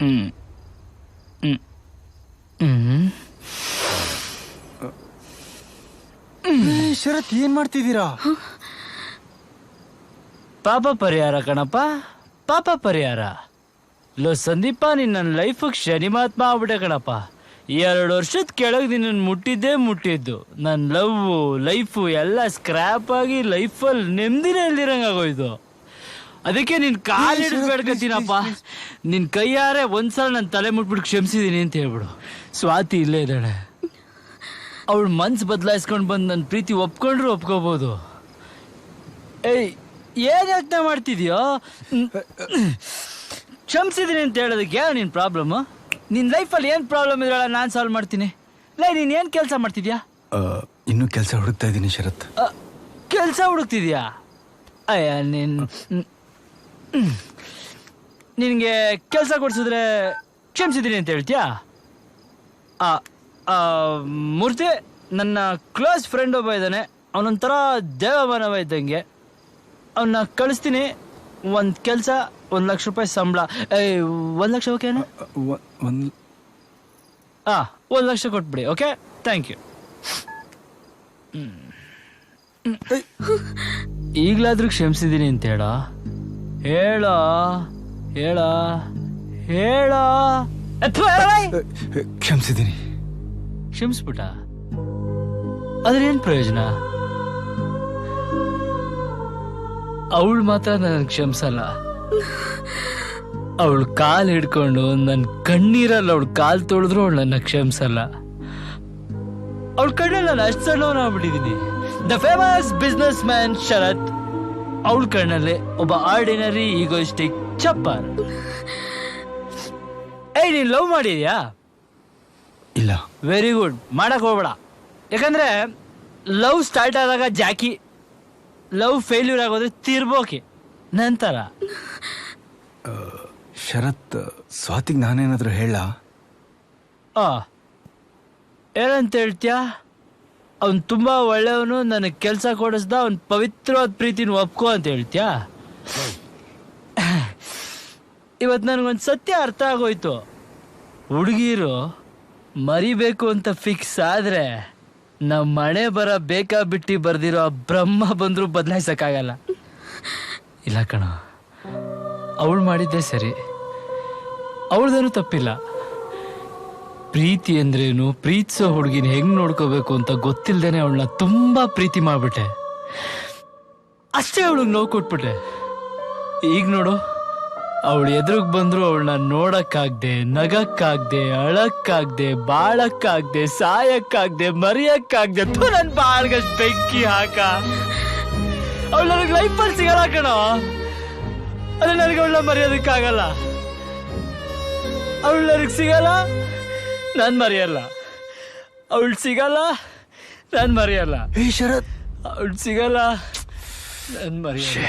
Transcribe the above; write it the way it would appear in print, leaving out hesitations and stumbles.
ಹ್ಮ್ ಹ್ಮ್ ಹ್ಮ್ ಶರತ್ ಏನ್ ಮಾಡ್ತಿದ್ದೀರಾ? ಪಾಪ ಪರಿಹಾರ ಕಣಪ್ಪ, ಪಾಪ ಪರಿಹಾರ. ಲೋ ಸಂದೀಪ, ನೀನ್ ನನ್ನ ಲೈಫಿಗೆ ಶನಿ ಮಹಾತ್ಮ ಆಗ್ಬಿಟ್ಟೆ ಕಣಪ್ಪ. 2 ವರ್ಷದ ಕೆಳಗೆ ನಿನ್ನನ್ನು ಮುಟ್ಟಿದ್ದು. ನನ್ನ ಲೈಫು ಎಲ್ಲ ಸ್ಕ್ರ್ಯಾಪ್ ಆಗಿ ಲೈಫಲ್ಲಿ ನೆಮ್ಮದಿನೇ ಇಲ್ದಿರಂಗಾಗೋಯ್ತು. ಅದಕ್ಕೆ ನಿನ್ ಕಾಲು ಹಿಡಿದು ಬೇಡ್ಕತ್ತೀನಪ್ಪ, ನಿನ್ ಕೈಯಾರೆ ಒಂದ್ಸಲ ನನ್ನ ತಲೆ ಮುಟ್ಬಿಟ್ಟು ಕ್ಷಮಿಸಿದೀನಿ ಅಂತ ಹೇಳ್ಬಿಡು. ಸ್ವಾತಿ ಇಲ್ಲೇ ಇದ್ದಾಳೆ, ಅವಳು ಮನ್ಸು ಬದಲಾಯಿಸ್ಕೊಂಡು ಬಂದು ನನ್ನ ಪ್ರೀತಿ ಒಪ್ಕೊಂಡ್ರು ಒಪ್ಕೋಬೋದು. ಏಯ್, ಏನ್ ಯೋಚನೆ ಮಾಡ್ತಿದ್ಯೋ? ಕ್ಷಮಿಸಿದೀನಿ ಅಂತ ಹೇಳೋದಕ್ಕೆ ಯಾವ ನಿನ್ ಪ್ರಾಬ್ಲಮ್? ನಿನ್ ಲೈಫಲ್ಲಿ ಏನ್ ಪ್ರಾಬ್ಲಮ್ ಇದ್ರಲ್ಲ, ನಾನು ಸಾಲ್ವ್ ಮಾಡ್ತೀನಿ. ನೀನ್ ಏನ್ ಕೆಲಸ ಮಾಡ್ತಿದ್ಯಾ? ಇನ್ನೂ ಕೆಲಸ ಹುಡುಕ್ತಾ ಇದ್ದೀನಿ ಶರತ್. ಕೆಲಸ ಹುಡುಕ್ತಿದ್ಯಾ? ಅಯ್ಯ, ನಿನಗೆ ಕೆಲಸ ಕೊಡ್ಸಿದ್ರೆ ಕ್ಷಮಿಸಿದ್ದೀನಿ ಅಂತ ಹೇಳ್ತೀಯಾ? ಮೂರ್ತಿ, ನನ್ನ ಕ್ಲೋಸ್ ಫ್ರೆಂಡ್ ಒಬ್ಬ ಇದ್ದಾನೆ, ಅವನೊಂಥರ ದೇವಮಾನವ ಇದ್ದಂಗೆ. ಅವನ್ನ ಕಳಿಸ್ತೀನಿ. ಒಂದು ಕೆಲಸ, 1 ಲಕ್ಷ ರೂಪಾಯಿ ಸಂಬಳ. 1 ಲಕ್ಷ ಓಕೆನಾ? 1 ಲಕ್ಷ ಕೊಟ್ಬಿಡಿ. Okay, thank you. ಈಗಲಾದ್ರೂ ಕ್ಷಮಿಸಿದ್ದೀನಿ ಅಂತ ಹೇಳೋ. ಕ್ಷಮಿಸಿದ್ದೀನಿ. ಕ್ಷಮಿಸ್ಬಿಟ್ಟ? ಅದ್ರೇನ್ ಪ್ರಯೋಜನ? ಅವಳು ಮಾತ್ರ ನನ್ನ ಕ್ಷಮಿಸಲ್ಲ. ಅವಳು ಕಾಲ್ ಹಿಡ್ಕೊಂಡು ನನ್ನ ಕಣ್ಣೀರಲ್ಲಿ ಅವಳು ಕಾಲ್ ತೊಳೆದ್ರು ಅವಳು ನನ್ನ ಕ್ಷಮಿಸಲ್ಲ. ಅವಳ ಕಣ್ಣಲ್ಲಿ ನಾನು ಅಷ್ಟು ಸಣ್ಣವನಾಗ್ಬಿಟ್ಟಿದ್ದೀನಿ. ದ ಫೇಮಸ್ ಬಿಸ್ನೆಸ್ ಮ್ಯಾನ್ ಶರತ್ ಅವಳ ಕಣ್ಣಲ್ಲಿ ಒಬ್ಬ ಆರ್ಡಿನರಿ ಈಗೋಯಿಸ್ಟಿಕ್ ಚಪ್ಪರ್. ನೀನ್ ಲವ್ ಮಾಡಿದ್ಯಾ? ಇಲ್ಲ. ವೆರಿ ಗುಡ್, ಮಾಡಕ್ ಹೋಗ್ಬೇಡ. ಯಾಕಂದ್ರೆ ಲವ್ ಸ್ಟಾರ್ಟ್ ಆದಾಗ ಜಾಕಿ, ಲವ್ ಫೇಲ್ಯೂರ್ ಆಗೋದ್ರೆ ತಿರ್ಬೋಕೆ ನಂತರ. ಶರತ್, ಸ್ವಾತಿಗೆ ನಾನೇನಾದ್ರೂ ಹೇಳ? ಏನಂತ ಹೇಳ್ತೀಯ? ಅವನ್ ತುಂಬಾ ಒಳ್ಳೆಯವನು, ನನಗೆ ಕೆಲಸ ಕೊಡಿಸ್ದ, ಅವನ್ ಪವಿತ್ರವಾದ ಪ್ರೀತಿನ ಒಪ್ಕೋ ಅಂತ ಹೇಳ್ತೀಯ? ಇವತ್ತು ನನಗೊಂದು ಸತ್ಯ ಅರ್ಥ ಆಗೋಯ್ತು. ಹುಡುಗಿರು ಮರಿಬೇಕು ಅಂತ ಫಿಕ್ಸ್ ಆದ್ರೆ ನಾವು ಮಳೆ ಬರ ಬೇಕಾ ಬಿಟ್ಟು ಬರ್ದಿರೋ ಆ ಬ್ರಹ್ಮ ಬಂದ್ರು ಬದಲಾಯಿಸಕ್ಕಾಗಲ್ಲ. ಇಲ್ಲ ಕಣ, ಅವಳು ಮಾಡಿದ್ದೆ ಸರಿ, ಅವಳದೇನು ತಪ್ಪಿಲ್ಲ. ಪ್ರೀತಿ ಅಂದ್ರೇನು, ಪ್ರೀತಿಸೋ ಹುಡುಗಿನ ಹೆಂಗ್ ನೋಡ್ಕೋಬೇಕು ಅಂತ ಗೊತ್ತಿಲ್ದೇನೆ ಅವಳನ್ನ ತುಂಬಾ ಪ್ರೀತಿ ಮಾಡ್ಬಿಟ್ಟೆ. ಅಷ್ಟೇ ಅವಳಿಗೆ ನೋವು ಕೊಟ್ಬಿಟ್ಟೆ. ಈಗ ನೋಡು, ಅವಳು ಎದುರಿಗೆ ಬಂದ್ರು ಅವಳನ್ನ ನೋಡಕ್ಕಾಗ್ದೆ, ನಗಕ್ಕಾಗ್ದೆ, ಅಳಕ್ಕಾಗ್ದೆ, ಬಾಳಕ್ಕಾಗ್ದೆ, ಸಾಯಕ್ಕಾಗ್ದೆ, ಮರಿಯಕ್ಕಾಗ್ದೆ. ನನ್ ಬಾಳ್ಗಷ್ಟು ಬೆಂಕಿ ಹಾಕ. ಅವಳು ನನಗೆ ಲೈಫಲ್ಲಿ ಸಿಗಲ್ಲ ಕಣೋ. ಅದೇ ನನಗೆ ಅವಳನ್ನ ಮರೆಯೋದಕ್ಕಾಗಲ್ಲ. ಅವಳು ನನಗೆ ಸಿಗಲ್ಲ, ನಾನು ಮರೆಯಲ್ಲ. ಅವಳು ಸಿಗಲ್ಲ, ನಾನು ಮರೆಯಲ್ಲ. ಶರತ್, ಅವಳು ಸಿಗಲ್ಲ, ನಾನು ಮರೆಯಲ್ಲ.